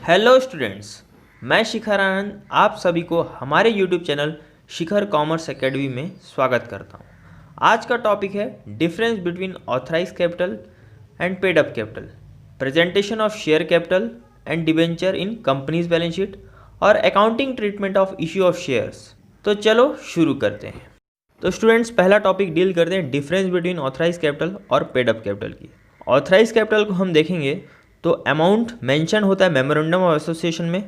Hello students, मैं शिखर आनंद आप सभी को हमारे YouTube channel Shikhar commerce academy में स्वागत करता हूं। आज का टॉपिक है difference between authorise capital and paid up capital, presentation of share capital and debenture in companies balance sheet और accounting treatment of issue of shares. तो चलो शुरू करते हैं। तो स्टूडेंट्स, पहला टॉपिक डील करते हैं डिफरेंस बिटवीन ऑथराइज कैपिटल और पेड अप कैपिटल की। ऑथराइज कैपिटल को हम देखेंगे तो अमाउंट मेंशन होता है मेमोरेंडम ऑफ एसोसिएशन में,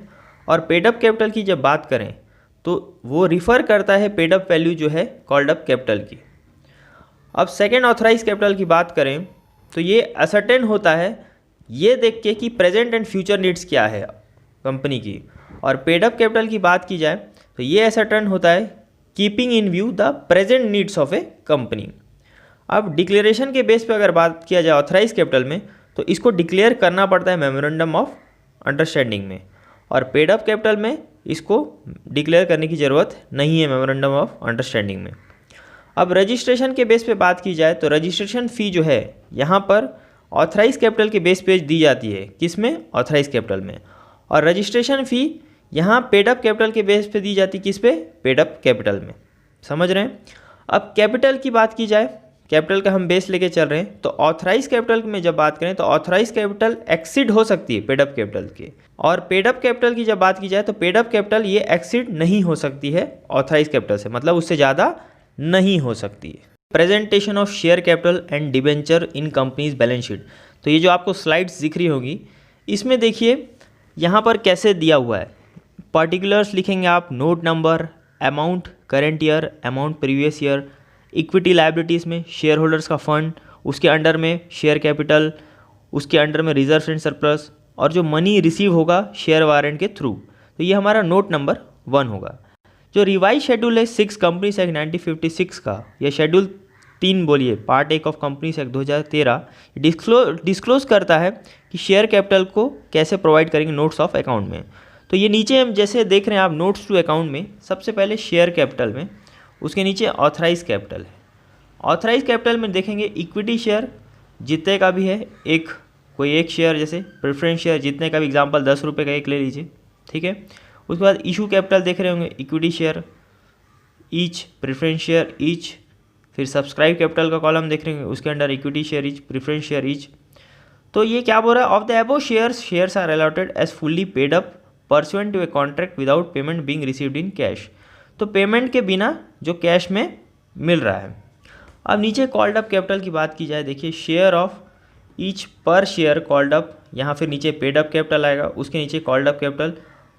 और पेड अप कैपिटल की जब बात करें तो वो रिफ़र करता है पेड अप वैल्यू जो है कॉल्ड अप कैपिटल की। अब सेकेंड ऑथराइज कैपिटल की बात करें तो ये असर्टेन होता है ये देख के कि प्रेजेंट एंड फ्यूचर नीड्स क्या है कंपनी की, और पेड अप कैपिटल की बात की जाए तो ये असर्टेन होता है keeping in view the present needs of A company. अब डिक्लेरेशन के बेस पे अगर बात किया जाए ऑथराइज कैपिटल में तो इसको डिक्लेयर करना पड़ता है मेमोरेंडम ऑफ अंडरस्टैंडिंग में, और पेड अप कैपिटल में इसको डिक्लेयर करने की ज़रूरत नहीं है मेमोरेंडम ऑफ अंडरस्टैंडिंग में। अब रजिस्ट्रेशन के बेस पे बात की जाए तो रजिस्ट्रेशन फ़ी जो है यहाँ पर ऑथराइज कैपिटल के बेस पे दी जाती है, किस में? ऑथराइज कैपिटल में। और रजिस्ट्रेशन फ़ी यहाँ पेड अप कैपिटल के बेस पे दी जाती है, किस पे? पेड अप कैपिटल में। समझ रहे हैं? अब कैपिटल की बात की जाए, कैपिटल का हम बेस लेके चल रहे हैं, तो ऑथराइज कैपिटल में जब बात करें तो ऑथराइज कैपिटल एक्सीड हो सकती है पेड अप कैपिटल के, और पेड अप कैपिटल की जब बात की जाए तो पेड अप कैपिटल ये एक्सीड नहीं हो सकती है ऑथराइज कैपिटल से, मतलब उससे ज़्यादा नहीं हो सकती है। Presentation of share capital and debenture in companies balance sheet, तो ये जो आपको स्लाइड्स दिख रही होगी इसमें देखिए यहाँ पर कैसे दिया हुआ है। पर्टिकुलर्स लिखेंगे आप, note number, amount current year, amount previous year, equity liabilities में शेयर होल्डर्स का फंड, उसके अंडर में शेयर कैपिटल, उसके अंडर में रिजर्व एंड सरप्लस, और जो मनी रिसीव होगा शेयर वारंट के थ्रू, तो ये हमारा नोट नंबर 1 होगा। जो रिवाइज शेड्यूल है 6 कंपनीज एक्ट 1956 का, यह शेड्यूल 3 बोलिए part 1 of companies act 2013 disclose करता है कि शेयर कैपिटल को कैसे प्रोवाइड करेंगे नोट्स ऑफ अकाउंट में। तो ये नीचे हम जैसे देख रहे हैं आप नोट्स टू अकाउंट में, सबसे पहले शेयर कैपिटल में, उसके नीचे ऑथराइज कैपिटल है। ऑथराइज कैपिटल में देखेंगे इक्विटी शेयर जितने का भी है, कोई एक शेयर, जैसे प्रेफरेंस शेयर जितने का भी, एग्जांपल 10 रुपये का एक ले लीजिए, ठीक है। उसके बाद इशू कैपिटल देख रहे होंगे, equity share each, preference share each, फिर सब्सक्राइब कैपिटल का कॉलम देख रहे होंगे, उसके under equity share each, preference share each. तो ये क्या बोल रहा है? Of the above shares are allotted as fully paid up pursuant to a contract without payment being received in cash, तो पेमेंट के बिना जो कैश में मिल रहा है। अब नीचे कॉल्ड अप कैपिटल की बात की जाए, देखिए शेयर ऑफ ईच पर शेयर कॉल्ड अप, यहाँ फिर नीचे पेड अप कैपिटल आएगा, उसके नीचे called up capital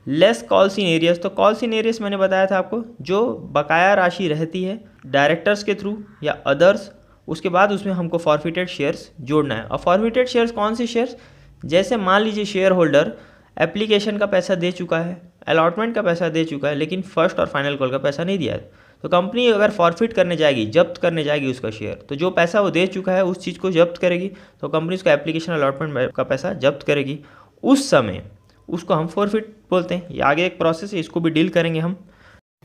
less calls in areas. तो कॉल्स इन एरियस मैंने बताया था आपको, जो बकाया राशि रहती है डायरेक्टर्स के थ्रू या अदर्स, उसके बाद उसमें हमको फॉरफिटेड शेयर्स जोड़ना है। और फॉरफिटेड शेयर्स कौन से शेयर्स? जैसे मान लीजिए शेयर होल्डर एप्लीकेशन का पैसा दे चुका है, अलॉटमेंट का पैसा दे चुका है, लेकिन फर्स्ट और फाइनल कॉल का पैसा नहीं दिया है, तो कंपनी अगर फॉरफिट करने जाएगी, जब्त करने जाएगी उसका शेयर, तो जो पैसा वो दे चुका है उस चीज़ को जब्त करेगी, तो कंपनी उसका एप्लीकेशन अलॉटमेंट का पैसा जब्त करेगी, उस समय उसको हम फॉरफिट बोलते हैं। ये आगे एक प्रोसेस है, इसको भी डील करेंगे हम।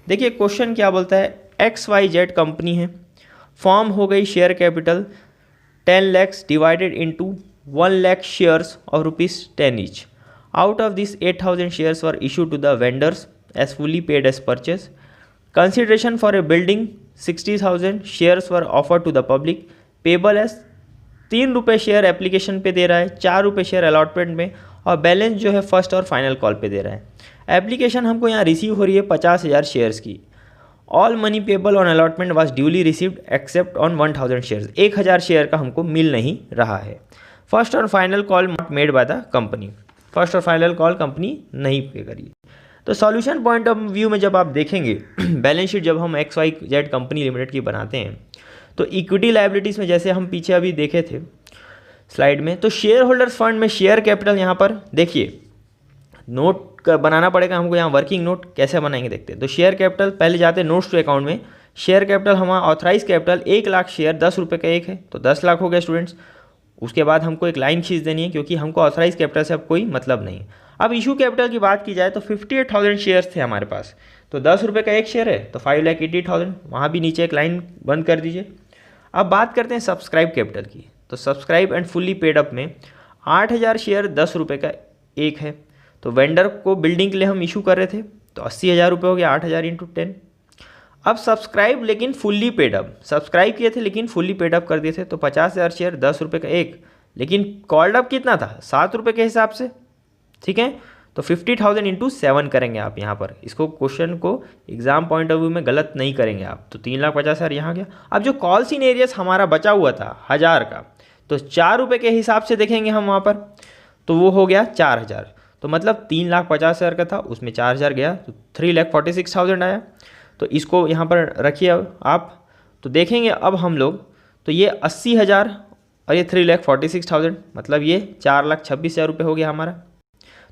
देखिए क्वेश्चन क्या बोलता है, XYZ कंपनी है, फॉर्म हो गई share capital 10 lakhs divided into 1 lakh shares of ₹10 each. Out of this 8,000 shares were issued to the vendors as fully paid as purchase. Consideration for a building 60,000 shares were offered to the public payable as 3 रुपये share application पे दे रहा है, 4 रुपये share allotment में, और balance जो है first और फाइनल कॉल पे दे रहा है। एप्लीकेशन हमको यहाँ रिसीव हो रही है 50,000 शेयर्स की। All money payable on allotment was duly received except on 1,000 shares, 1,000 share का हमको मिल नहीं रहा है। फर्स्ट और final call not made by the company, first और फाइनल कॉल कंपनी नहीं पे करी। तो सॉल्यूशन पॉइंट ऑफ व्यू में जब आप देखेंगे बैलेंस शीट जब हम XYZ कंपनी लिमिटेड की बनाते हैं, तो इक्विटी लायबिलिटीज़ में जैसे हम पीछे अभी देखे थे स्लाइड में, तो शेयर होल्डर्स फंड में शेयर कैपिटल यहाँ पर देखिए नोट बनाना पड़ेगा हमको। यहाँ वर्किंग नोट कैसे बनाएंगे देखते हैं। तो शेयर कैपिटल पहले जाते हैं नोट्स टू अकाउंट में। शेयर कैपिटल हमारा ऑथराइज कैपिटल 1 लाख शेयर 10 रुपये का एक है, तो 10 लाख हो गया स्टूडेंट्स। उसके बाद हमको एक लाइन खींच देनी है क्योंकि हमको ऑथराइज कैपिटल से अब कोई मतलब नहीं। अब इशू कैपिटल की बात की जाए तो 58,000 शेयर्स थे हमारे पास, तो 10 रुपये का एक शेयर है, तो 5,80,000, वहाँ भी नीचे एक लाइन बंद कर दीजिए। अब बात करते हैं सब्सक्राइब कैपिटल की। तो subscribe and fully paid up में 8,000 शेयर 10 रुपये का एक है, तो वेंडर को बिल्डिंग के लिए हम इशू कर रहे थे, तो 80,000 रुपये हो गया, 8,000 इंटू 10। अब सब्सक्राइब लेकिन फुल्ली पेड अप, सब्सक्राइब किए थे लेकिन फुल्ली पेड अप कर दिए थे, तो 50,000 शेयर 10 रुपये का एक, लेकिन कॉल्ड अप कितना था 7 रुपये के हिसाब से, ठीक है। तो 50,000 इंटू 7 करेंगे आप यहाँ पर, इसको क्वेश्चन को एग्जाम पॉइंट ऑफ व्यू में गलत नहीं करेंगे आप। तो 3,50,000 यहाँ गया। अब जो कॉल्स इन एरियस हमारा बचा हुआ था 1,000 का, तो 4 रुपये के हिसाब से देखेंगे हम वहाँ पर, तो वो हो गया 4,000। तो मतलब 3,50,000 का था, उसमें 4,000 गया, तो 3,46,000 आया। तो इसको यहाँ पर रखिए आप, तो देखेंगे अब हम लोग, तो ये 80,000 और ये 3,46,000, मतलब ये 4,26,000 रुपये हो गया हमारा।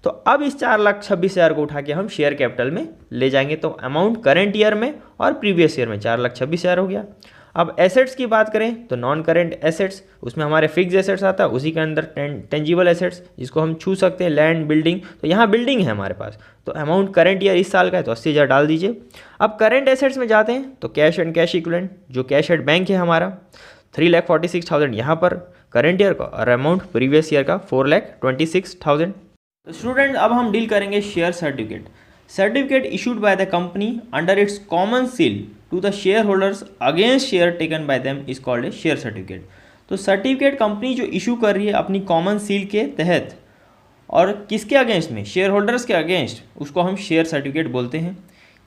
तो अब इस 4,26,000 को उठा के हम शेयर कैपिटल में ले जाएंगे, तो अमाउंट करेंट ईयर में और प्रीवियस ईयर में 4,26,000 हो गया। अब एसेट्स की बात करें तो नॉन करेंट एसेट्स, उसमें हमारे फिक्स एसेट्स आता है, उसी के अंदर टेंजिबल एसेट्स जिसको हम छू सकते हैं, लैंड, बिल्डिंग। तो यहाँ बिल्डिंग है हमारे पास, तो अमाउंट करेंट ईयर इस साल का है, तो 80,000 डाल दीजिए। अब करेंट एसेट्स में जाते हैं तो कैश एंड कैश इक्विवेलेंट, जो कैश एट बैंक है हमारा 3,46,000 यहाँ पर करेंट ईयर का, और अमाउंट प्रीवियस ईयर का 4,26,000। तो स्टूडेंट अब हम डील करेंगे share certificate. Certificate issued by the company under its common seal to the share holders against share taken by them is called a share certificate. तो certificate company जो issue कर रही है अपनी कॉमन सील के तहत, और किसके अगेंस्ट में, शेयर होल्डर्स के अगेंस्ट, उसको हम शेयर सर्टिफिकेट बोलते हैं।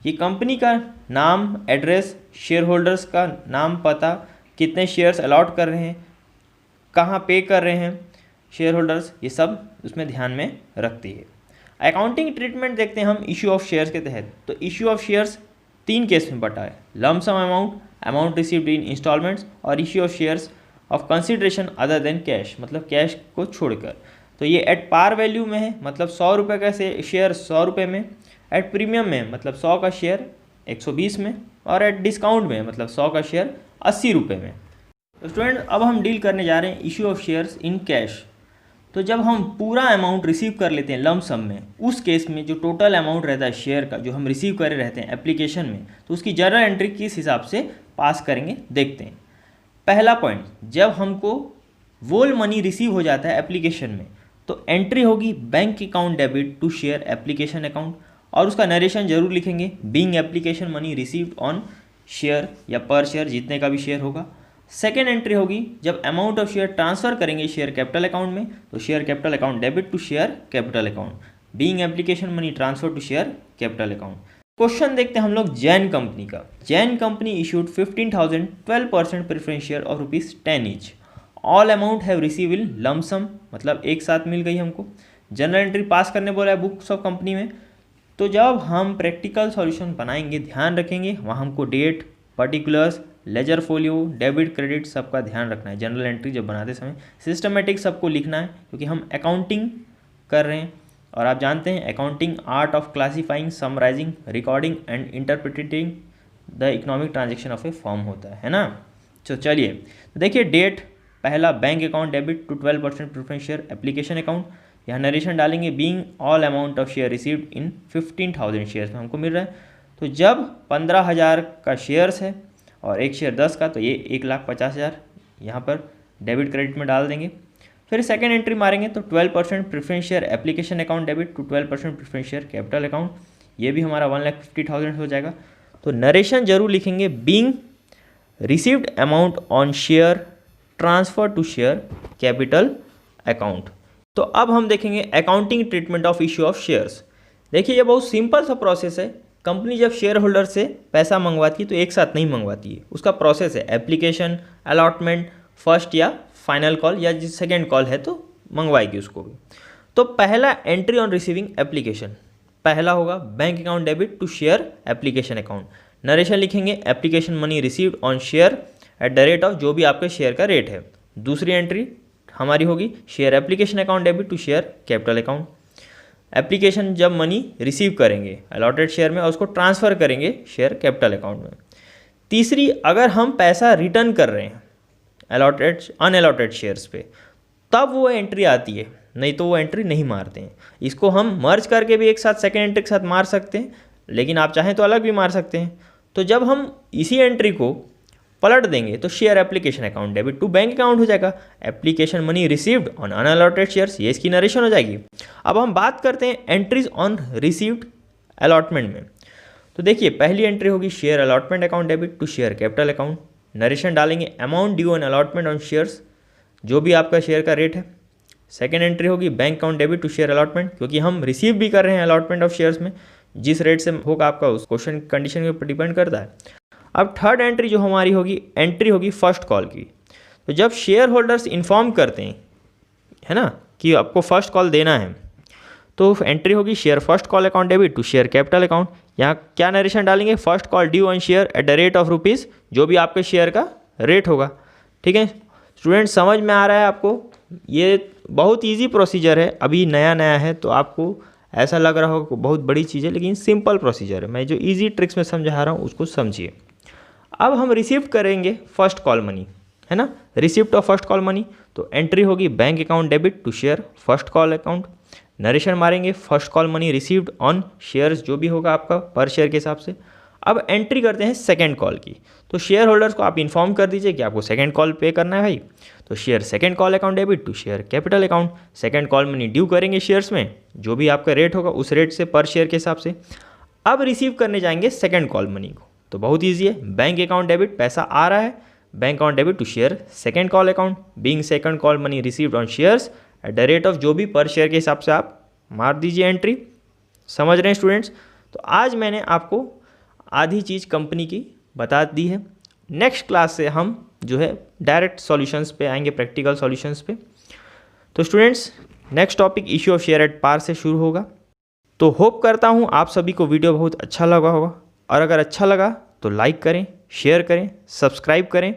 ये कंपनी का नाम, एड्रेस, शेयर होल्डर्स का नाम, पता, कितने शेयर्स अलॉट कर रहे हैं, कहाँ पे कर रहे हैं शेयर होल्डर्स, ये सब उसमें ध्यान में रखती है। अकाउंटिंग ट्रीटमेंट देखते हैं हम इशू ऑफ शेयर्स के तहत। तो इशू ऑफ शेयर्स 3 केस में बटा है, lump sum amount, amount received in instalments, और issue of shares of consideration other than cash, मतलब कैश को छोड़कर। तो ये एट पार वैल्यू में है, मतलब 100 रुपये का शेयर 100 रुपये में, एट प्रीमियम में मतलब 100 का शेयर 120 में, और एट डिस्काउंट में मतलब 100 का शेयर 80 रुपये में। तो स्टूडेंट अब हम डील करने जा रहे हैं issue of shares in cash. तो जब हम पूरा अमाउंट रिसीव कर लेते हैं लम्प सम में, उस केस में जो टोटल अमाउंट रहता है शेयर का जो हम रिसीव करे रहते हैं एप्लीकेशन में, तो उसकी जर्नल एंट्री किस हिसाब से पास करेंगे देखते हैं। पहला पॉइंट, जब हमको वोल मनी रिसीव हो जाता है एप्लीकेशन में, तो एंट्री होगी bank account debit to share application account, और उसका नरेशन जरूर लिखेंगे, being application money received on share या पर शेयर, जितने का भी शेयर होगा। सेकेंड एंट्री होगी जब अमाउंट ऑफ शेयर ट्रांसफर करेंगे शेयर कैपिटल अकाउंट में, तो share capital account debit to share capital account, being application money transfer to share capital account. Question देखते हैं हम लोग जैन कंपनी का। Jain company issued 15,000 12% preference share of ₹10 each. All amount have receive in lump sum, मतलब एक साथ मिल गई हमको। जनरल एंट्री पास करने बोला है बुक्स ऑफ कंपनी में। तो जब हम प्रैक्टिकल सॉल्यूशन बनाएंगे ध्यान रखेंगे वहाँ हमको date, particulars, ledger folio, debit, credit सबका ध्यान रखना है। जनरल एंट्री जब बनाते समय सिस्टमेटिक सबको लिखना है, क्योंकि हम अकाउंटिंग कर रहे हैं, और आप जानते हैं accounting art of classifying, summarising, recording and interpreting the economic transaction of a form होता है ना। तो चलिए देखिए, डेट पहला bank account debit to 12% preference share application account, यहाँ नरेशन डालेंगे, being all amount of share received in 15,000 shares में हमको मिल रहा है। तो जब 15,000 का शेयर्स है और एक शेयर 10 का, तो ये 1,50,000 यहाँ पर डेबिट क्रेडिट में डाल देंगे। फिर सेकेंड एंट्री मारेंगे तो 12% preference share application account debit to 12% preference share capital account, ये भी हमारा 1,50,000 हो जाएगा। तो नरेशन जरूर लिखेंगे, being received amount on share transfer to share capital account. तो अब हम देखेंगे accounting treatment of issue of shares. देखिए ये बहुत सिंपल सा प्रोसेस है। कंपनी जब शेयर होल्डर से पैसा मंगवाती है तो एक साथ नहीं मंगवाती है, उसका प्रोसेस है एप्लीकेशन, अलॉटमेंट, फर्स्ट या फाइनल कॉल, या जिस सेकेंड कॉल है तो मंगवाएगी उसको भी। तो पहला एंट्री ऑन रिसीविंग एप्लीकेशन, पहला होगा bank account debit to share application account, narration लिखेंगे application money received on share at the rate of जो भी आपके शेयर का रेट है। दूसरी एंट्री हमारी होगी share application account debit to share capital account, application जब मनी रिसीव करेंगे अलॉटेड शेयर में और उसको ट्रांसफ़र करेंगे शेयर कैपिटल अकाउंट में। तीसरी, अगर हम पैसा रिटर्न कर रहे हैं अलॉटेड अनअलॉटेड शेयर्स पे, तब वो एंट्री आती है, नहीं तो वो एंट्री नहीं मारते हैं। इसको हम मर्ज करके भी एक साथ सेकेंड एंट्री के साथ मार सकते हैं, लेकिन आप चाहें तो अलग भी मार सकते हैं। तो जब हम इसी एंट्री को पलट देंगे तो share application account debit to bank account हो जाएगा। Application money received on unallotted shares, ये इसकी नरेशन हो जाएगी। अब हम बात करते हैं एंट्रीज ऑन रिसीव्ड अलॉटमेंट में। तो देखिए पहली एंट्री होगी share allotment account debit to share capital account, narration डालेंगे amount due on allotment on shares, जो भी आपका शेयर का रेट है। सेकेंड एंट्री होगी bank account debit to share allotment, क्योंकि हम रिसीव भी कर रहे हैं अलॉटमेंट ऑफ शेयर्स में, जिस रेट से होगा आपका उस क्वेश्चन कंडीशन के ऊपर डिपेंड करता है। अब थर्ड एंट्री जो हमारी होगी, एंट्री होगी फर्स्ट कॉल की। तो जब शेयर होल्डर्स इन्फॉर्म करते हैं, है ना, कि आपको फर्स्ट कॉल देना है, तो एंट्री होगी share first call account debit to share capital account. यहाँ क्या नरेशन डालेंगे, first call due on share at the rate of rupees, जो भी आपके शेयर का रेट होगा। ठीक है स्टूडेंट, समझ में आ रहा है आपको? ये बहुत इजी प्रोसीजर है, अभी नया नया है तो आपको ऐसा लग रहा होगा बहुत बड़ी चीज़ है, लेकिन सिंपल प्रोसीजर है। मैं जो इजी ट्रिक्स में समझा रहा हूँ उसको समझिए। अब हम रिसीव करेंगे फर्स्ट कॉल मनी, है ना, receipt of first call money. तो एंट्री होगी bank account debit to share first call account, narration मारेंगे first call money received on shares, जो भी होगा आपका पर शेयर के हिसाब से। अब एंट्री करते हैं सेकंड कॉल की। तो शेयर होल्डर्स को आप इन्फॉर्म कर दीजिए कि आपको सेकंड कॉल पे करना है भाई। तो share second call account debit to share capital account, second call money due करेंगे शेयर्स में, जो भी आपका रेट होगा उस रेट से पर शेयर के हिसाब से। अब रिसीव करने जाएंगे सेकंड कॉल मनी को। तो बहुत ईजी है, बैंक अकाउंट डेबिट, पैसा आ रहा है, bank account debit to share second call account, being second call money received on shares at the rate of, जो भी पर शेयर के हिसाब से आप मार दीजिए एंट्री। समझ रहे हैं स्टूडेंट्स? तो आज मैंने आपको आधी चीज़ कंपनी की बता दी है। नेक्स्ट क्लास से हम जो है डायरेक्ट सॉल्यूशंस पे आएंगे, प्रैक्टिकल सॉल्यूशंस पे। तो students, next topic issue of share at par से शुरू होगा। तो होप करता हूँ आप सभी को वीडियो बहुत अच्छा लगा होगा, और अगर अच्छा लगा तो लाइक करें, शेयर करें, सब्सक्राइब करें।